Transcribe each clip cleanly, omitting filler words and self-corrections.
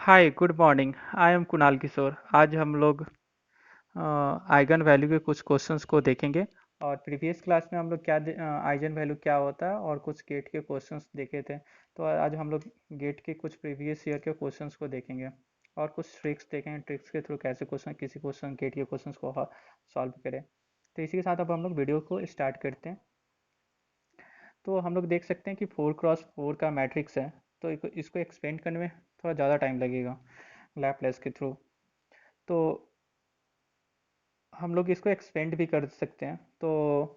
Hi good morning. I am Kunal Kishore. आज हम लोग आइगन वैल्यू के कुछ क्वेश्चंस को देखेंगे। और प्रीवियस क्लास में हम लोग क्या आइगन वैल्यू क्या होता है और कुछ गेट के क्वेश्चंस देखे थे। तो आज हम लोग गेट के कुछ प्रीवियस ईयर के क्वेश्चंस को देखेंगे और कुछ ट्रिक्स देखेंगे, ट्रिक्स के थ्रू कैसे क्वेश्चन किसी क्वेश्चन गेट के क्वेश्चंस को सॉल्व करें। तो इसी के साथ अब हम लोग वीडियो को स्टार्ट करते हैं। तो हम लोग देख सकते हैं कि 4x4 का मैट्रिक्स है। तो इसको एक्सपेंड करने में थोड़ा ज़्यादा टाइम लगेगा लैपलेस के थ्रू। तो हम लोग इसको एक्सपेंड भी कर सकते हैं। तो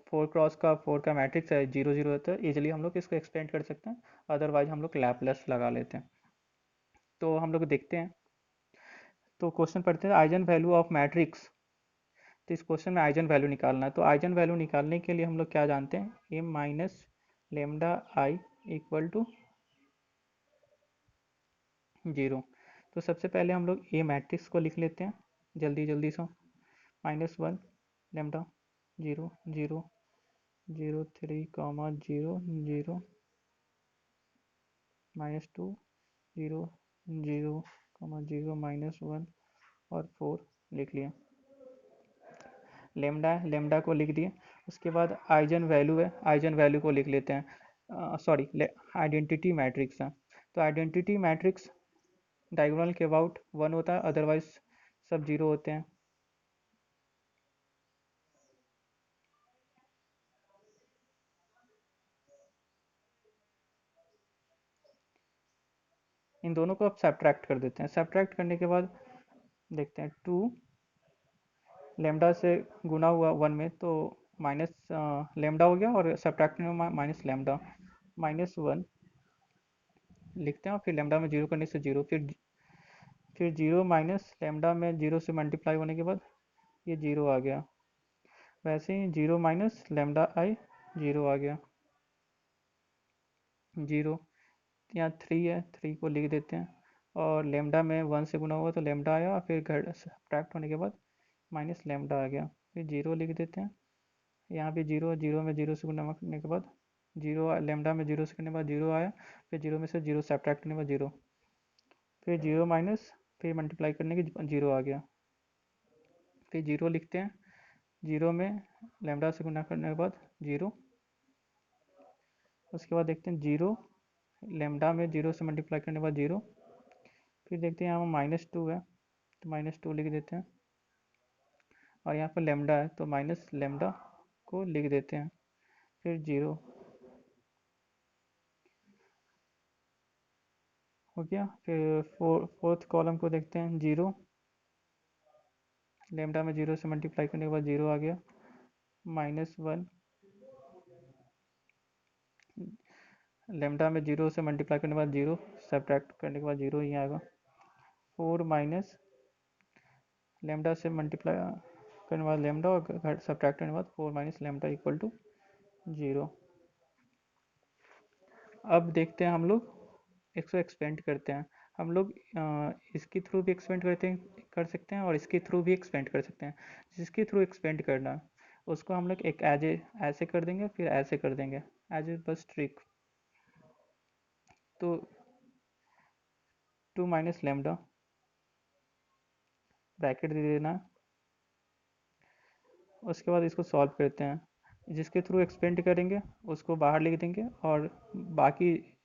4x4 का मैट्रिक्स है, 0 0 है, तो ईजिली हम लोग इसको एक्सपेंड कर सकते हैं। अदरवाइज हम लोग लैपलेस लगा लेते हैं। तो हम लोग देखते हैं। तो क्वेश्चन पढ़ते हैं, आइजन वैल्यू ऑफ मैट्रिक्स। तो इस क्वेश्चन में आइजन वैल्यू निकालना है। तो आइजन वैल्यू निकालने के लिए हम लोग क्या जानते हैं, M minus lambda I equal to 0। तो सबसे पहले हम लोग ए मैट्रिक्स को लिख लेते हैं जल्दी जल्दी से। -1 लेमडा 0 0 0 3 0 0 -2 0 0 -1 और 4 लिख लिया। लेमडा है, लेमडा को लिख दिए। उसके बाद आइजन वैल्यू है, आइजन वैल्यू को लिख लेते हैं। सॉरी, आइडेंटिटी मैट्रिक्स है। तो आइडेंटिटी मैट्रिक्स डायगोनल के अबाउट 1 होता है, अदरवाइज सब 0 होते हैं। इन दोनों को अब सब्ट्रैक्ट कर देते हैं। सब्ट्रैक्ट करने के बाद देखते हैं 2 लेमडा से गुना हुआ 1 में, तो माइनस लेमडा हो गया, और सब्ट्रैक्ट में माइनस लेमडा -1 लिखते हैं। और फिर लेमडा में 0 करने से 0, फिर 0 माइनस लेमडा में 0 से मल्टीप्लाई होने के बाद ये 0 आ गया। वैसे ही 0 माइनस लेमडा आई 0 आ गया। 0 यहाँ 3 है, 3 को लिख देते हैं। और लेमडा में 1 से गुना हुआ तो लेमडा आया, और फिर घर सब्ट्रैक्ट होने के बाद माइनस लेमडा आ गया। फिर 0 लिख देते हैं। यहाँ भी 0, 0 में 0 से गुना करने के बाद 0, लेमडा में 0 से करने के बाद 0 आया। फिर 0 में से 0 सब्ट्रैक्ट करने के बाद 0, फिर 0 माइनस, फिर मल्टीप्लाई करने के 0 आ गया। फिर 0 लिखते हैं। 0 में लेमडा से गुना करने के बाद 0। उसके बाद देखते हैं 0 लेमडा में 0 से मल्टीप्लाई करने के बाद 0। फिर देखते हैं यहाँ -2 है, तो -2 लिख देते हैं। और यहाँ पर लेमडा है, तो माइनस लेमडा को लिख देते हैं। फिर 0 हो गया। फिर फोर्थ कॉलम को देखते हैं। 0 लेमडा में 0 से मल्टीप्लाई करने के बाद 0 आ गया। -1 लेमडा में 0 से मल्टीप्लाई करने के बाद 0, सब्ट्रैक्ट करने के बाद 0 ही आएगा। 4 माइनस लेमडा से मल्टीप्लाई करने के बाद लेमडा, और सब्ट्रैक्ट करने के बाद 4 माइनस लेमडा इक्वल टू 0। अब देखते हैं हम लोग इसको एक्सपेंड करते हैं। हम लोग इसके थ्रू भी एक्सपेंड कर सकते हैं, और इसके थ्रू भी एक्सपेंड कर सकते हैं। जिसके थ्रू एक्सपेंड करना है उसको हम लोग एक ऐसे कर देंगे, फिर ऐसे कर देंगे, एज ए बस ट्रिक। तो 2 माइनस लेमडा ब्रैकेट दे देना। उसके बाद इसको सॉल्व करते हैं। जिसके थ्रू एक्सपेंड करेंगे उसको बाहर लिख देंगे, और बाकी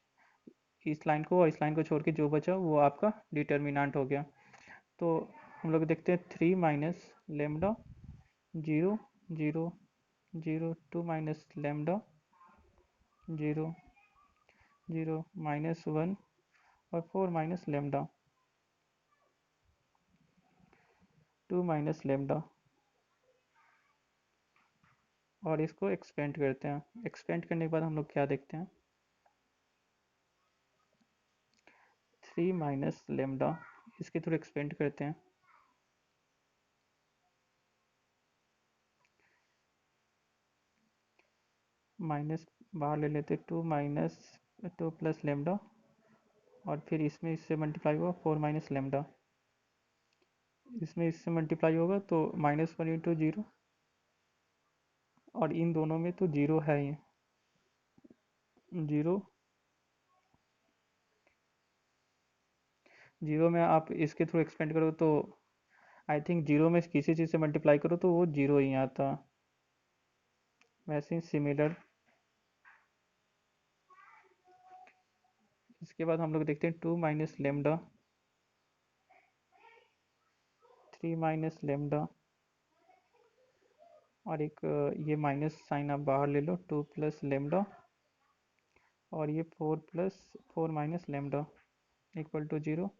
इस लाइन को और इस लाइन को छोड़ के जो बचा वो आपका डिटर्मिनेंट हो गया। तो हम लोग देखते हैं 3 माइनस लेमडा 0 0 0, 2 माइनस लेमडा 0 0 -1 और 4 माइनस लेमडा 2 माइनस लेमडा। और इसको एक्सपेंड करते हैं। एक्सपेंड करने के बाद हम लोग क्या देखते हैं, 3 माइनस लेमडा, इसके थ्रू एक्सपेंड करते हैं। माइनस बाहर ले लेते, 2 माइनस 2 प्लस लेमडा, और फिर इसमें इससे मल्टीप्लाई होगा 4 माइनस लेमडा। इसमें इससे मल्टीप्लाई होगा तो -1 इंटू 0, और इन दोनों में तो 0 है ही। 0 जीरो में आप इसके थ्रू एक्सपेंड करो तो आई थिंक जीरो में किसी चीज़ से मल्टीप्लाई करो तो वो जीरो ही आता। वैसे ही सिमिलर इसके बाद हम लोग देखते हैं 2 माइनस लेमडा, 3 माइनस लेमडा, और एक ये माइनस साइन आप बाहर ले लो, 2 प्लस लेमडा, और ये 4 plus 4 minus lambda equal to zero.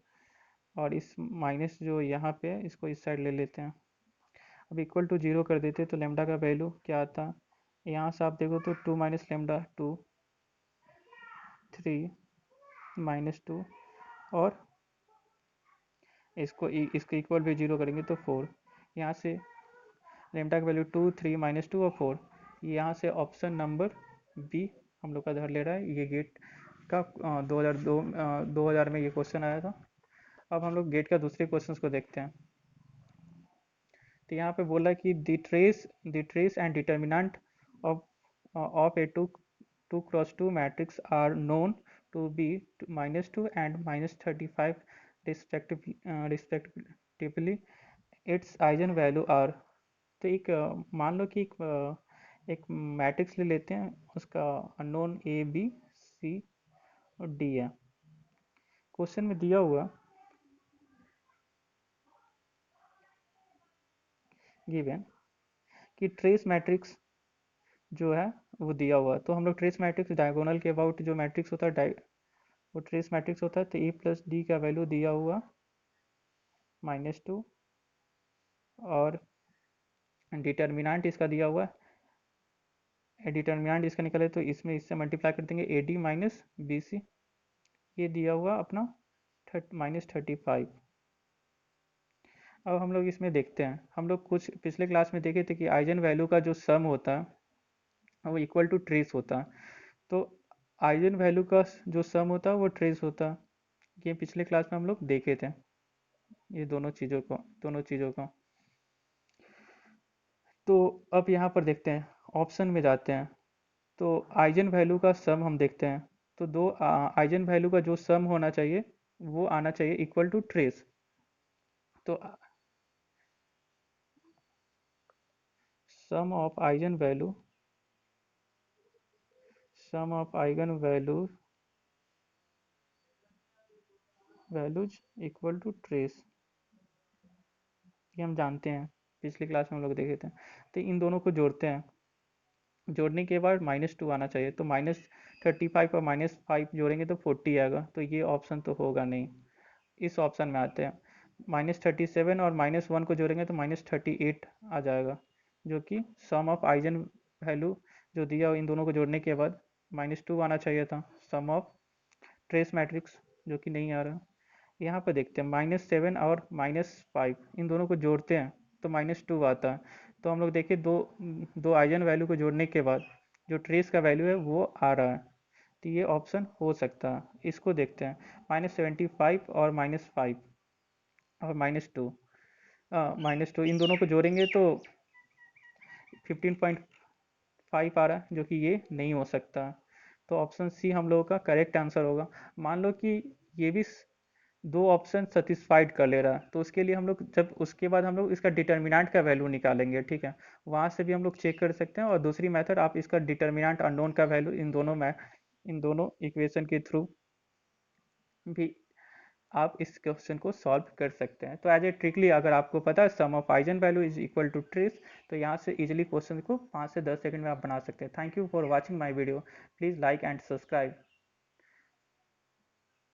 और इस माइनस जो यहाँ पे है इसको इस साइड ले लेते हैं। अब इक्वल टू जीरो कर देते तो लेमडा का वैल्यू क्या आता, यहाँ से आप देखो तो 2 माइनस लेमडा 2, 3 माइनस 2, और इसको इक्वल भी जीरो करेंगे तो 4। यहाँ से लेमडा का वैल्यू 2, 3 माइनस 2 और 4। यहाँ से ऑप्शन नंबर बी हम लोग का धर ले रहा है। ये गेट का 2000 में ये क्वेश्चन आया था। अब हम लोग गेट का दूसरे क्वेश्चन को देखते हैं। तो यहाँ पे बोला कि the trace and determinant of A two cross two matrix are known to be -2 and -35 respectively. Its eigen value are. तो एक मान लो कि एक मैट्रिक्स ले लेते हैं, उसका अननोन ए बी सी और डी है। क्वेश्चन में दिया हुआ गिवन कि ट्रेस मैट्रिक्स जो है वो दिया हुआ। तो हम लोग ट्रेस मैट्रिक्स डायगोनल के अबाउट जो मैट्रिक्स होता है वो ट्रेस मैट्रिक्स होता है। तो ए प्लस डी का वैल्यू दिया हुआ -2, और डिटर्मिनेंट इसका दिया हुआ है। डिटर्मिनेंट इसका निकले तो इसमें इससे मल्टीप्लाई कर देंगे a d minus b c. ये दिया हुआ अपना -35। अब हम लोग इसमें देखते हैं, हम लोग कुछ पिछले क्लास में देखे थे कि आइजन वैल्यू का जो सम होता है वो इक्वल टू ट्रेस होता है। तो आइजन वैल्यू का जो सम होता है वो ट्रेस होता है। ये पिछले क्लास में हम लोग देखे थे ये दोनों चीज़ों को। तो अब यहाँ पर देखते हैं, ऑप्शन में जाते हैं तो आइजन वैल्यू का सम हम देखते हैं। तो दो आइजन वैल्यू का जो सम होना चाहिए वो आना चाहिए इक्वल टू ट्रेस। तो sum of eigen values equal to trace, ये हम जानते हैं, पिछली क्लास में हम लोग देखे थे। तो इन दोनों को जोड़ते हैं, जोड़ने के बाद -2 आना चाहिए। तो -35 और -5 जोड़ेंगे तो 40 आएगा। तो ये ऑप्शन तो होगा नहीं। इस ऑप्शन में आते हैं, -37 और -1 को जोड़ेंगे तो -38 आ जाएगा, जो कि सम ऑफ आइजन वैल्यू जो दिया इन दोनों को जोड़ने के बाद -2 आना चाहिए था सम ऑफ ट्रेस मैट्रिक्स, जो कि नहीं आ रहा। यहाँ पर देखते हैं -7 और -5 इन दोनों को जोड़ते हैं तो -2 आता है। तो हम लोग देखें दो दो आइजन वैल्यू को जोड़ने के बाद जो ट्रेस का वैल्यू है वो आ रहा है। तो ये ऑप्शन हो सकता है। इसको देखते हैं, -75 और -5 और -2 इन दोनों को जोड़ेंगे तो 15.5 आ रहा है, जो कि ये नहीं हो सकता। तो ऑप्शन सी हम लोगों का करेक्ट आंसर होगा। मान लो कि ये भी दो ऑप्शन सेटिस्फाइड कर ले रहा है, तो उसके लिए हम लोग जब उसके बाद हम लोग इसका डिटर्मिनेंट का वैल्यू निकालेंगे, ठीक है। वहाँ से भी हम लोग चेक कर सकते हैं। और दूसरी मेथड, आप इसका डिटर्मिनेंट अननोन का वैल्यू इन दोनों इक्वेशन के थ्रू भी आप इस क्वेश्चन को सॉल्व कर सकते हैं। तो एज ए ट्रिकली अगर आपको पता है sum of eigen value is equal to trace, तो यहाँ से इजिली क्वेश्चन को 5 से 10 सेकंड में आप बना सकते हैं। Thank you for watching my video. Please like and subscribe.